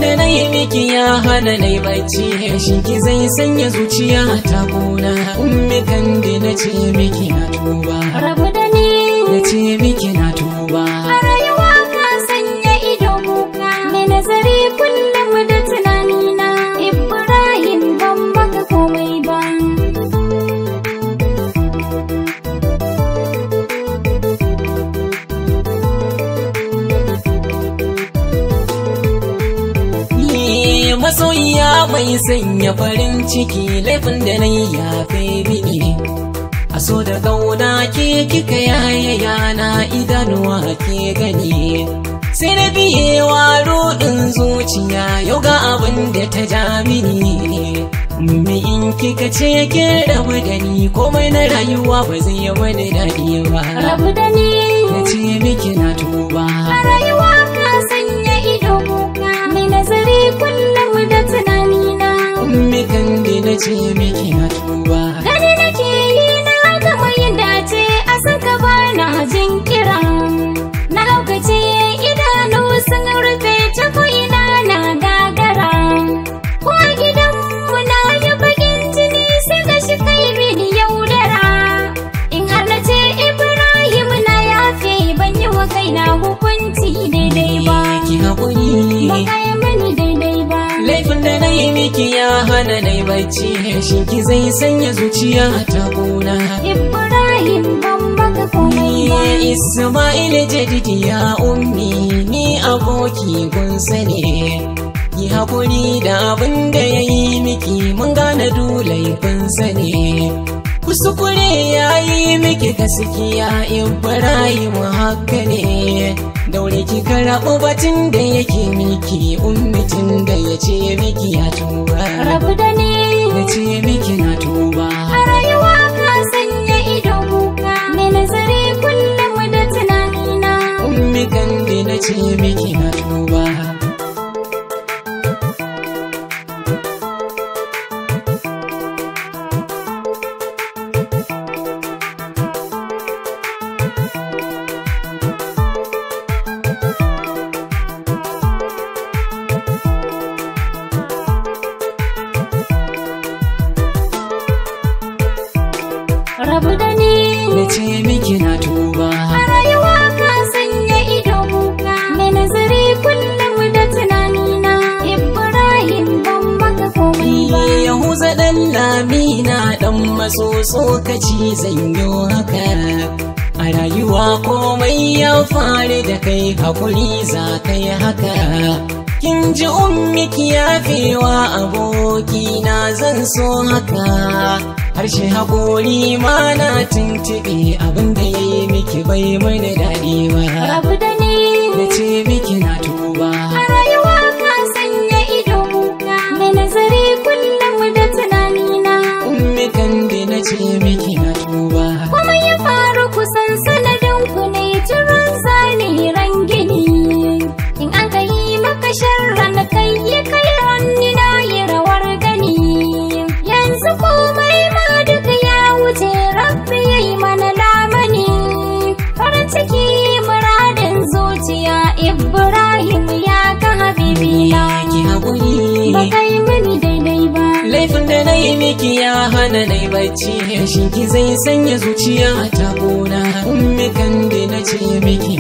da na yi miki ya hana na yi bacci, shin ki zai sanya zuciya ta kuna. Ummi Kande na ce miki na tuba, rabu da ni na ce miki na tuba. a rayuwa ka sanya ido kuka, mai nazari kullum da tunanina. Ibrahim ban maka komai ba. Masoyiya mai sanya farin ciki, laifin da na yi ya fi mini. A so da ƙauna ke kika yaya yana idanuwa ke gani. Sai na biye wa ruɗin zuciya, yau ga abin da ta ja mini. Me in kika ce kin rabu da ni, komai na rayuwa ba zai yi wani daɗi ba. Rabu da ni na ce miki na tuba. a rayuwa ka sanya ido kuka, mai nazari kullum da tunanina. Ummi Kande na ce miki na tuba. Gani nake yi na gama yin dace, a saka bana jin kira. Na lokaci idanu sun rufe, ta ko'ina na gagara. Ko a gidanmu na yi bakin jini, sai ka shi kai mini yaudara. In har na ce Ibrahim na yafe, ban yi wa kaina hukunci daidai ba. Ki haƙuri, Ba ka yi mini daidai ba. laifin da na yi miki ya hana na yi bacci, shin ki zai sanya zuciya ta kuna. Ibrahim ban maka komai ba. Ismail jadidi ya ummi, ni aboki kun sani. Ki haƙuri da abin da ya yi miki, mun gane laifin sani. Kuskure ya yi miki gaskiya, Ibrahim haka ne. Daure ki karɓi batun da yake miki, ummitin da ya ce miki ya tuba. Rabu da ni Na ce miki na tuba. a rayuwa ka sanya ido kuka, mai nazari kullum da tunanina. Ummi Kande na ce miki na tuba. Rabu da ni Na ce miki na tuba. a rayuwa ka sanya ido kuka, mai nazari kullum da tunanina. Ibrahim ban maka komai ba. Yahuza ɗan Lamina ɗan maso tsokaci zanyo haka. A rayuwa komai ya faru da kai, hakuri za ka yi haka. Kin ji ummi ki yafewa abokina, zan so haka. Harshe haƙori ma na tuntuɓe, abin da ya yi miki bai mana daɗi ba. Rabu da ni Na ce miki na tuba. a rayuwa ka sanya ido kuka, mai nazari kullum da tunanina. Ummi Kande na ce miki na tuba. Kuma ya faru kusan sanadin ku ne, turan zane ran gini. In an ka yi maka sharra na kai yi kai ranni, na yi rawar gani. Yanzu komai ma duka ya wuce, rabbi ya yi mana lamani. Farin ciki muradin zuciya, Ibrahim ya ga habibina. Ki haƙuri, Ba kai mini daidai ba. laifin da na yi miki ya hana na yi bacci, shin ki zai sanya zuciya ta kuna. Ummi Kande na ce miki